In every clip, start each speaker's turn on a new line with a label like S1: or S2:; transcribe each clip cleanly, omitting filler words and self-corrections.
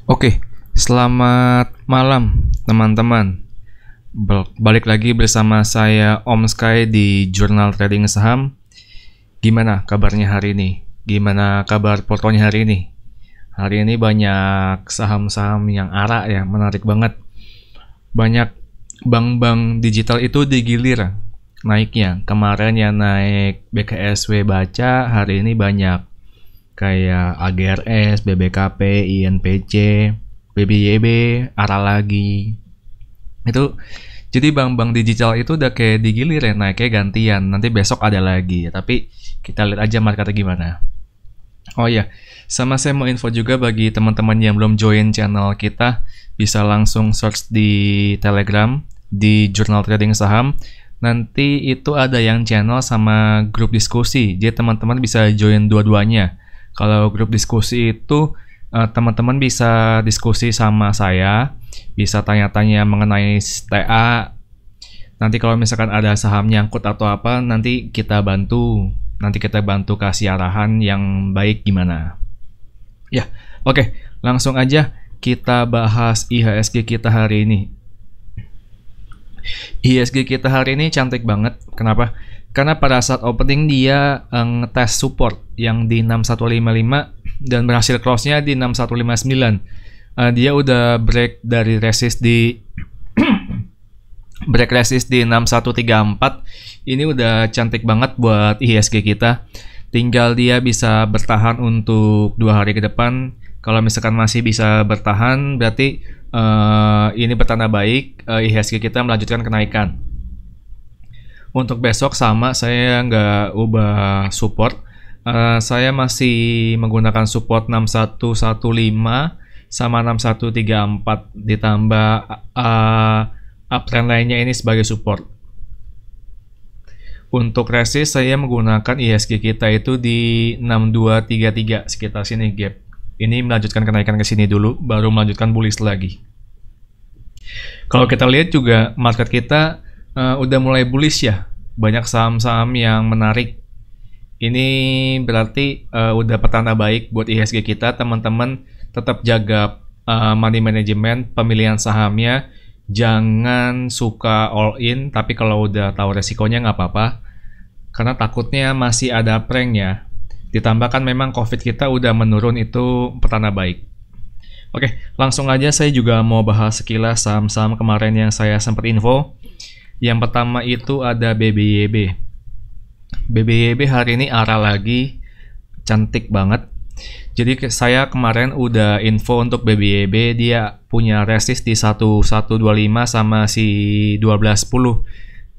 S1: Oke, selamat malam teman-teman. Balik lagi bersama saya Om Sky di Jurnal Trading Saham. Gimana kabarnya hari ini? Gimana kabar portonya hari ini? Hari ini banyak saham-saham yang arah ya, menarik banget. Banyak bank-bank digital itu digilir naiknya. Kemarin ya naik BKSW Baca, hari ini banyak kayak AGRS, BBKP, INPC, BBYB, arah lagi. Itu jadi bank-bank digital itu udah kayak digilir ya, naiknya gantian. Nanti besok ada lagi, tapi kita lihat aja marketnya gimana. Oh iya, sama saya mau info juga bagi teman-teman yang belum join channel kita, bisa langsung search di Telegram di Jurnal Trading Saham. Nanti itu ada yang channel sama grup diskusi, jadi teman-teman bisa join dua-duanya. Kalau grup diskusi itu teman-teman bisa diskusi sama saya, bisa tanya-tanya mengenai TA. Nanti kalau misalkan ada saham nyangkut atau apa, nanti kita bantu. Nanti kita bantu kasih arahan yang baik gimana. Ya, oke, langsung aja kita bahas IHSG kita hari ini. IHSG kita hari ini cantik banget. Kenapa? Karena pada saat opening dia ngetes support yang di 6155 dan berhasil cross-nya di 6159. Dia udah break dari resist di break resist di 6134. Ini udah cantik banget buat IHSG kita. Tinggal dia bisa bertahan untuk 2 hari ke depan. Kalau misalkan masih bisa bertahan, berarti ini bertanda baik. IHSG kita melanjutkan kenaikan. Untuk besok sama, saya nggak ubah support. Saya masih menggunakan support 6115 sama 6134 ditambah uptrend lainnya ini sebagai support. Untuk resist saya menggunakan IHSG kita itu di 6233 sekitar sini gap. Ini melanjutkan kenaikan ke sini dulu, baru melanjutkan bullish lagi. Kalau kita lihat juga market kita udah mulai bullish ya, banyak saham-saham yang menarik. Ini berarti udah pertanda baik buat IHSG kita. Teman-teman tetap jaga money management, pemilihan sahamnya. Jangan suka all in, tapi kalau udah tahu resikonya nggak apa-apa. Karena takutnya masih ada pranknya. Ditambahkan memang COVID kita udah menurun, itu pertanda baik. Oke, langsung aja saya juga mau bahas sekilas saham-saham kemarin yang saya sempat info. Yang pertama itu ada BBYB. BBYB hari ini arah lagi, cantik banget. Jadi saya kemarin udah info untuk BBYB, dia punya resist di 1125 sama si 1210.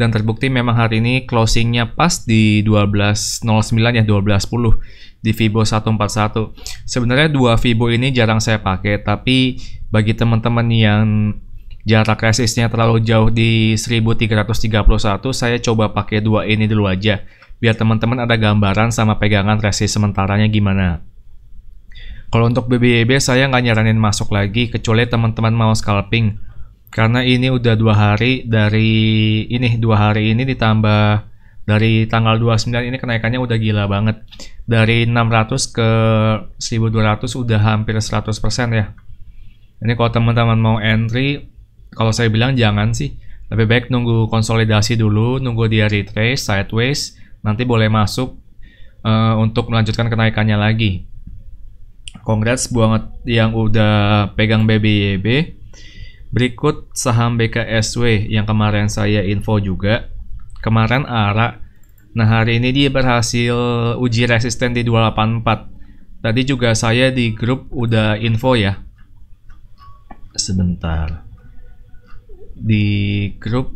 S1: Dan terbukti memang hari ini closingnya pas di 1209 ya, 1210 di Fibo 141. Sebenarnya dua Fibo ini jarang saya pakai, tapi bagi teman-teman yang jarak resistnya terlalu jauh di 1331, saya coba pakai dua ini dulu aja, biar teman-teman ada gambaran sama pegangan resist sementaranya gimana. Kalau untuk BBYB saya nggak nyaranin masuk lagi, kecuali teman-teman mau scalping, karena ini udah 2 hari dari ini, 2 hari ini ditambah dari tanggal 29 ini kenaikannya udah gila banget. Dari 600 ke 1200 udah hampir 100% ya. Ini kalau teman-teman mau entry, kalau saya bilang jangan sih, lebih baik nunggu konsolidasi dulu, nunggu dia retrace sideways, nanti boleh masuk untuk melanjutkan kenaikannya lagi. Congrats buat yang udah pegang BBYB. Berikut saham BKSW yang kemarin saya info juga. Kemarin ARA. Nah hari ini dia berhasil uji resisten di 284. Tadi juga saya di grup udah info ya. Sebentar. Di grup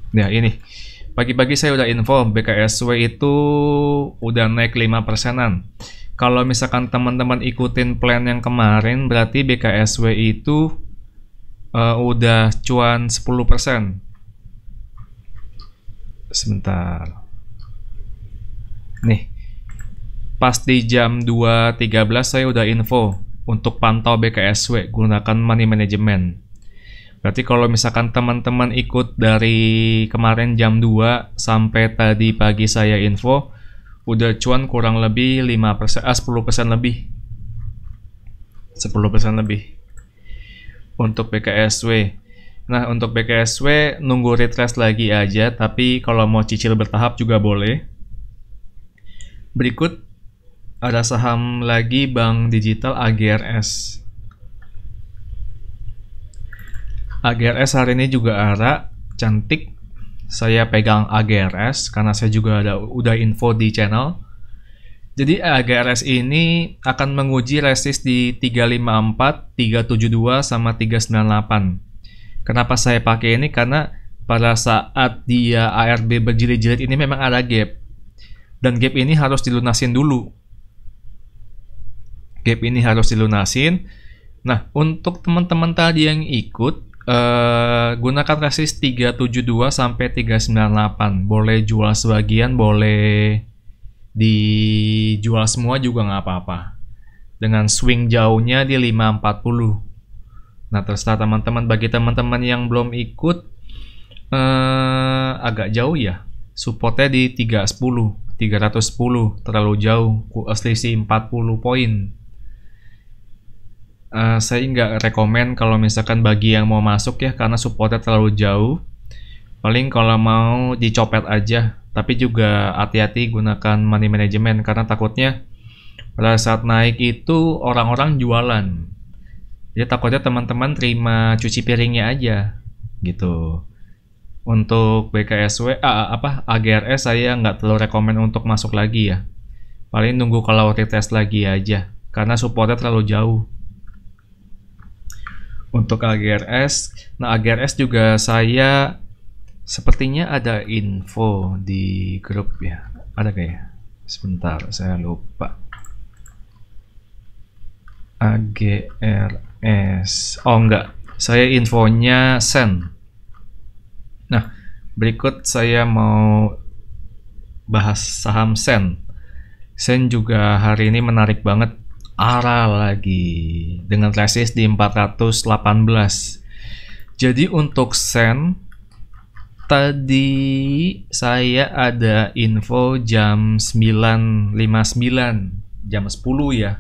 S1: ya ini pagi-pagi saya udah info BKSW itu udah naik 5%-an. Kalau misalkan teman-teman ikutin plan yang kemarin, berarti BKSW itu udah cuan 10%. Sebentar nih, pas di jam 2.13 saya udah info untuk pantau BKSW gunakan money management. Berarti kalau misalkan teman-teman ikut dari kemarin jam 2 sampai tadi pagi saya info, udah cuan kurang lebih 5%, 10% lebih. 10% lebih. Untuk BKSW. Nah, untuk BKSW nunggu retrace lagi aja, tapi kalau mau cicil bertahap juga boleh. Berikut ada saham lagi bank digital AGRS. AGRS hari ini juga ada, cantik. Saya pegang AGRS karena saya juga udah info di channel. Jadi AGRS ini akan menguji resist di 354, 372, sama 398. Kenapa saya pakai ini? Karena pada saat dia ARB berjilid-jilid ini memang ada gap. Dan gap ini harus dilunasin dulu. Gap ini harus dilunasin. Nah, untuk teman-teman tadi yang ikut, gunakan resist 372 sampai 398. Boleh jual sebagian, boleh dijual semua juga nggak apa-apa. Dengan swing jauhnya di 540. Nah, terserah teman-teman. Bagi teman-teman yang belum ikut, agak jauh ya. Supportnya di 310, 310 terlalu jauh. Selisih 40 poin. Saya nggak rekomen kalau misalkan bagi yang mau masuk ya, karena supportnya terlalu jauh. Paling kalau mau dicopet aja, tapi juga hati-hati gunakan money management karena takutnya pada saat naik itu orang-orang jualan. Jadi takutnya teman-teman terima cuci piringnya aja gitu. Untuk BKSW AGRS saya nggak terlalu rekomen untuk masuk lagi ya. Paling nunggu kalau retest lagi aja karena supportnya terlalu jauh. Untuk AGRS, nah AGRS juga saya sepertinya ada info di grup ya. Ada kayak? Sebentar, saya lupa. AGRS. Oh enggak, saya infonya Sen. Nah, berikut saya mau bahas saham Sen. Sen juga hari ini menarik banget. ARA lagi dengan resist di 418. Jadi untuk Sen tadi saya ada info jam 9.59, jam 10 ya.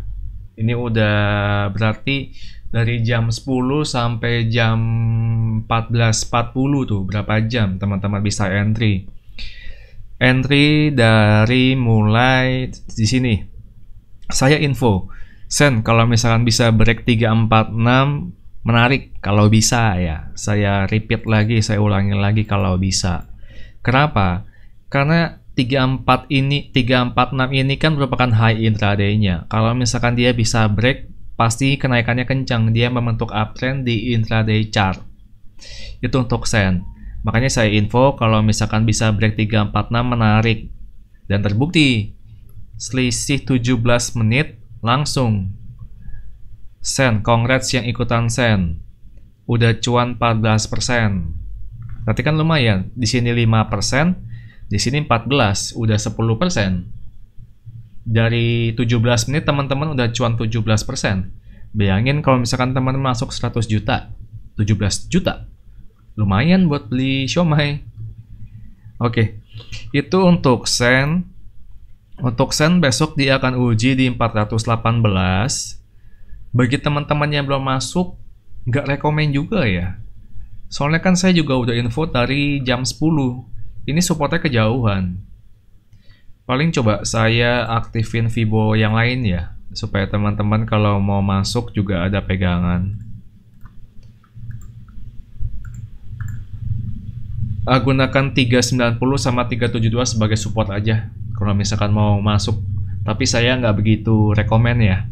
S1: Ini udah berarti dari jam 10 sampai jam 14.40 tuh berapa jam teman-teman bisa entry. Entry dari mulai di sini. Saya info Sen kalau misalkan bisa break 346 menarik kalau bisa ya. Saya repeat lagi, saya ulangi lagi kalau bisa. Kenapa? Karena 346 ini kan merupakan high intraday-nya. Kalau misalkan dia bisa break, pasti kenaikannya kencang. Dia membentuk uptrend di intraday chart. Itu untuk Sen. Makanya saya info kalau misalkan bisa break 346 menarik. Dan terbukti selisih 17 menit langsung Sen, congrats yang ikutan Sen. Udah cuan 14%. Berarti kan lumayan. Di sini 5%, di sini 14, udah 10%. Dari 17 menit teman-teman udah cuan 17%. Bayangin kalau misalkan teman-teman masuk 100 juta, 17 juta. Lumayan buat beli siomay. Oke. Itu untuk Sen. Untuk Sen besok dia akan uji di 418. Bagi teman-teman yang belum masuk, nggak rekomen juga ya. Soalnya kan saya juga udah info dari jam 10. Ini supportnya kejauhan. Paling coba saya aktifin Fibo yang lain ya, supaya teman-teman kalau mau masuk juga ada pegangan. Gunakan 390 sama 372 sebagai support aja kalau misalkan mau masuk. Tapi saya nggak begitu rekomen ya.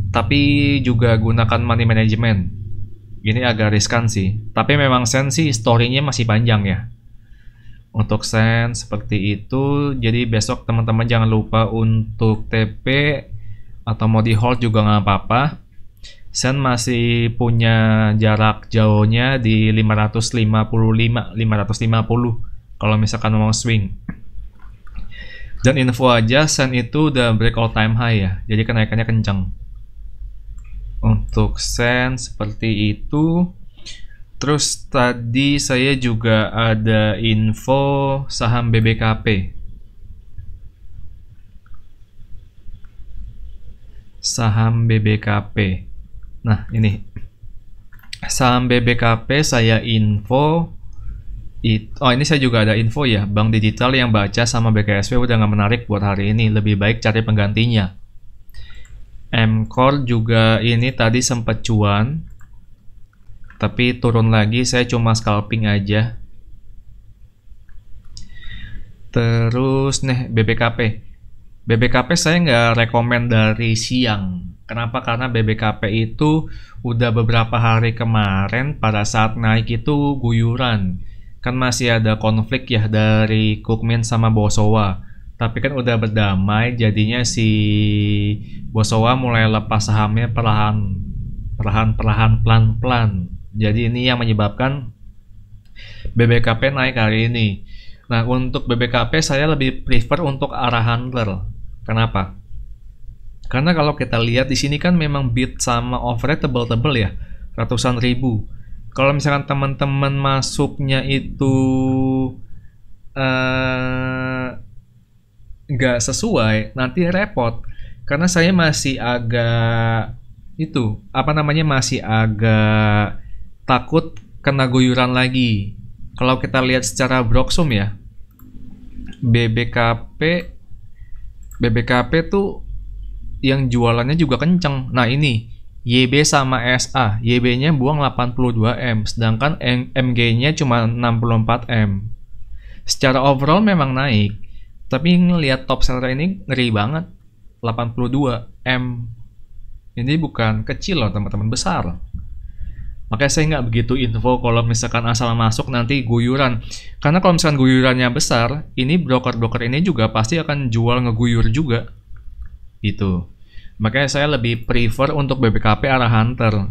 S1: Tapi juga gunakan money management. Ini agak riskan sih. Tapi memang Sen sih story-nya masih panjang ya. Untuk Sen seperti itu. Jadi besok teman-teman jangan lupa untuk TP atau mau di hold juga nggak apa-apa. Sen masih punya jarak jauhnya di 550 kalau misalkan mau swing. Dan info aja Sen itu udah break all time high ya. Jadi kenaikannya kencang. Untuk Sen seperti itu. Terus tadi saya juga ada info saham BBKP. saham BBKP. Nah, ini saham BBKP saya info. Oh, ini saya juga ada info ya. Bank digital yang baca sama BKSW udah nggak menarik buat hari ini. Lebih baik cari penggantinya. M-Core juga ini tadi sempat cuan, tapi turun lagi. Saya cuma scalping aja. Terus nih BBKP. BBKP saya nggak rekomen dari siang. Kenapa? Karena BBKP itu udah beberapa hari kemarin pada saat naik itu guyuran. Kan masih ada konflik ya dari Cookmin sama Bosowa. Tapi kan udah berdamai, jadinya si Bosowa mulai lepas sahamnya pelan-pelan. Jadi ini yang menyebabkan BBKP naik hari ini. Nah, untuk BBKP saya lebih prefer untuk arah hunter. Kenapa? Karena kalau kita lihat di sini kan memang bid sama offer-nya tebel-tebel ya, ratusan ribu. Kalau misalkan teman-teman masuknya itu nggak sesuai, nanti repot. Karena saya masih agak masih agak takut kena guyuran lagi. Kalau kita lihat secara Broksum ya, BBKP tuh yang jualannya juga kenceng. Nah ini YB sama SA, YB-nya buang 82M, sedangkan MG-nya cuma 64M. Secara overall memang naik, tapi ngelihat top seller ini ngeri banget, 82M. Ini bukan kecil loh teman-teman, besar. Makanya saya nggak begitu info kalau misalkan asal masuk nanti guyuran. Karena kalau misalkan guyurannya besar, ini broker-broker ini juga pasti akan jual ngeguyur juga. Gitu. Makanya saya lebih prefer untuk BBKP arah hunter.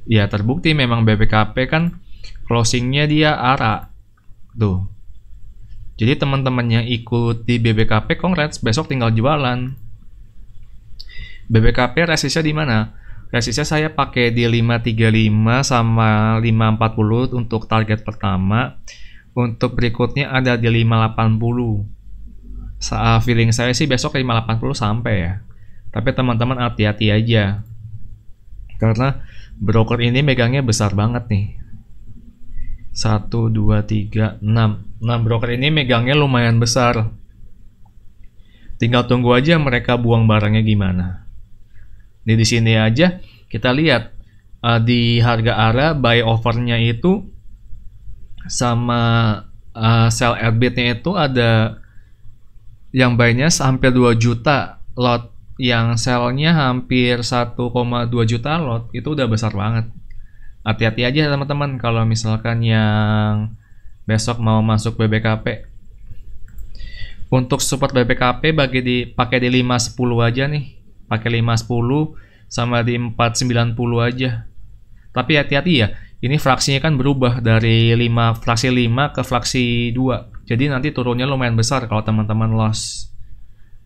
S1: Ya terbukti memang BBKP kan closingnya dia arah. Tuh. Jadi teman-teman yang ikut di BBKP congrats, besok tinggal jualan. BBKP resistnya di mana? Resistnya saya pakai di 535 sama 540 untuk target pertama. Untuk berikutnya ada di 580. Feeling saya sih besok 580 sampai ya. Tapi teman-teman hati-hati aja. Karena broker ini megangnya besar banget nih. 1, 2, 3, 6. 6 broker ini megangnya lumayan besar. Tinggal tunggu aja mereka buang barangnya gimana. Di sini aja kita lihat di harga ARA buy offernya itu sama sell bid-nya itu ada yang buy-nya hampir 2 juta lot, yang sell-nya hampir 1,2 juta lot. Itu udah besar banget. Hati-hati aja teman-teman kalau misalkan yang besok mau masuk BBKP. Untuk support BBKP pakai di 510 aja nih. Pakai 510 sama di 490 aja. Tapi hati-hati ya, ini fraksinya kan berubah dari fraksi 5 ke fraksi 2. Jadi nanti turunnya lumayan besar kalau teman-teman loss.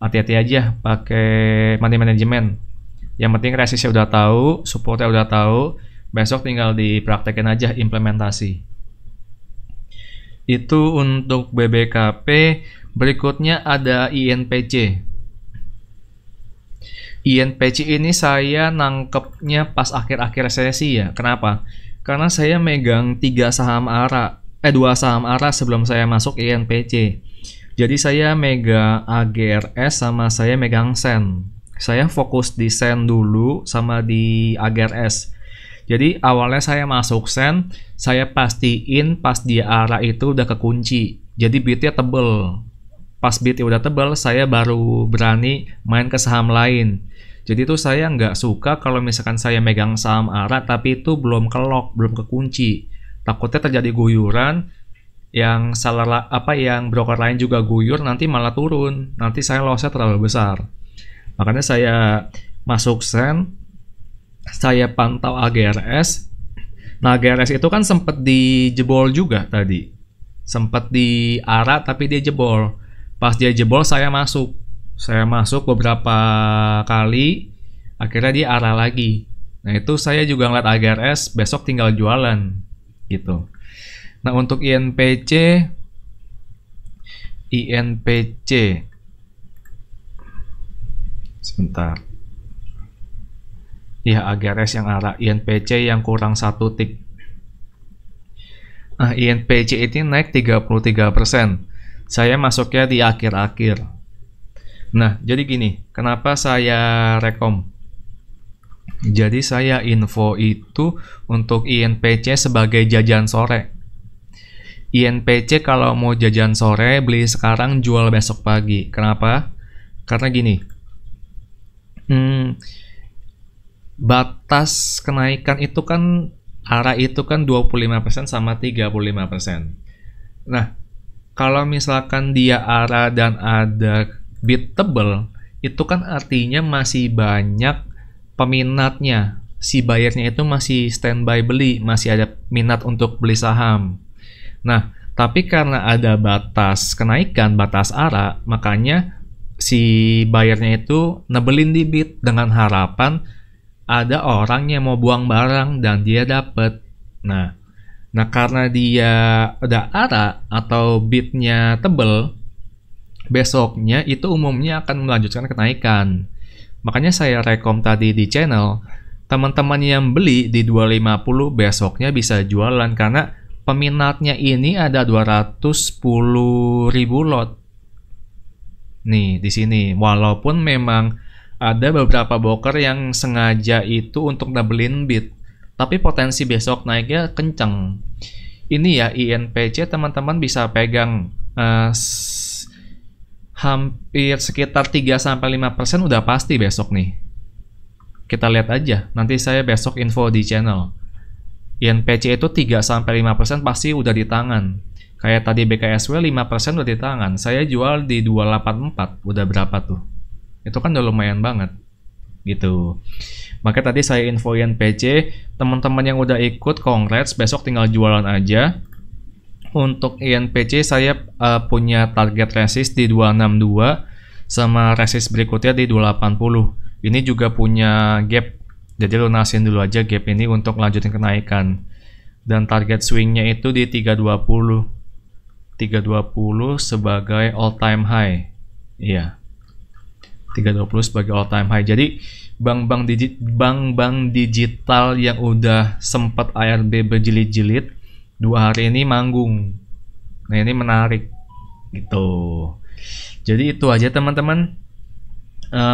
S1: Hati-hati aja pakai money management. Yang penting resistnya udah tahu, supportnya udah tahu, besok tinggal dipraktekin aja implementasi. Itu untuk BBKP. Berikutnya ada INPC. INPC ini saya nangkepnya pas akhir-akhir sesi ya. Kenapa? Karena saya megang 2 saham ARA sebelum saya masuk INPC. Jadi saya megang AGRS sama saya megang SEN. Saya fokus di SEN dulu sama di AGRS. Jadi awalnya saya masuk SEN, saya pastiin pas dia ARA itu udah kekunci. Jadi bidnya tebel. Pas bidnya udah tebel, saya baru berani main ke saham lain. Jadi itu saya nggak suka kalau misalkan saya megang saham ARA tapi itu belum kelok, belum kekunci. Takutnya terjadi guyuran, yang broker lain juga guyur, nanti malah turun. Nanti saya lossnya terlalu besar. Makanya saya masuk SEN, saya pantau AGRS. Nah, AGRS itu kan sempat dijebol juga tadi. Sempat di ARA tapi dia jebol. Pas dia jebol saya masuk. Saya masuk beberapa kali, akhirnya dia ARA lagi. Nah, itu saya juga ngeliat AGRS, besok tinggal jualan gitu. Nah, untuk INPC sebentar. Ya, AGRS yang ARA, INPC yang kurang 1 tick. Nah, INPC ini naik 33%. Saya masuknya di akhir-akhir. Nah, jadi gini, kenapa saya rekom? Jadi saya info itu untuk INPC sebagai jajan sore. INPC kalau mau jajan sore, beli sekarang, jual besok pagi. Kenapa? Karena gini, batas kenaikan itu kan ARA itu kan 25% sama 35%. Nah, kalau misalkan dia ARA dan ada bid tebel, itu kan artinya masih banyak peminatnya. Si buyernya itu masih standby beli, masih ada minat untuk beli saham. Nah, tapi karena ada batas kenaikan, batas ARA, makanya si buyernya itu nebelin di bid dengan harapan ada orang yang mau buang barang dan dia dapat. Nah, karena dia udah ARA atau bidnya tebel, besoknya itu umumnya akan melanjutkan kenaikan. Makanya saya rekom tadi di channel, teman-teman yang beli di 250 besoknya bisa jualan karena peminatnya ini ada 210.000 lot. Nih di sini, walaupun memang ada beberapa broker yang sengaja itu untuk doublein bid, tapi potensi besok naiknya kenceng. Ini ya INPC teman-teman bisa pegang hampir sekitar 3-5% udah pasti besok nih. Kita lihat aja, nanti saya besok info di channel. INPC itu 3-5% pasti udah di tangan. Kayak tadi BKSW 5% udah di tangan. Saya jual di 284, udah berapa tuh? Itu kan udah lumayan banget gitu. Maka tadi saya infoin PC, teman-teman yang udah ikut congrats, besok tinggal jualan aja. Untuk INPC saya punya target resist di 262 sama resist berikutnya di 280. Ini juga punya gap, jadi lunasin dulu aja gap ini untuk lanjutin kenaikan. Dan target swingnya itu di 320 sebagai all time high. Iya, 320 sebagai all time high. Jadi bank-bank digital yang udah sempat ARB berjilid-jilid 2 hari ini manggung. Nah, ini menarik gitu. Jadi itu aja teman-teman.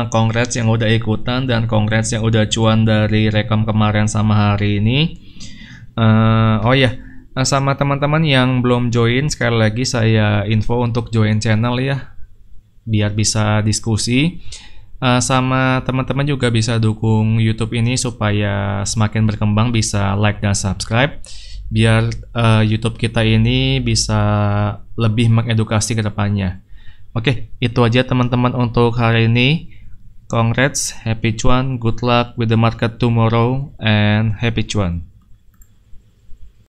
S1: Congrats yang udah ikutan dan congrats yang udah cuan dari rekam kemarin sama hari ini. Oh ya, sama teman-teman yang belum join, sekali lagi saya info untuk join channel ya, biar bisa diskusi. Sama teman-teman juga bisa dukung YouTube ini supaya semakin berkembang, bisa like dan subscribe biar YouTube kita ini bisa lebih mengedukasi ke depannya. Oke, itu aja teman-teman untuk hari ini. Congrats, happy cuan, good luck with the market tomorrow, and happy cuan.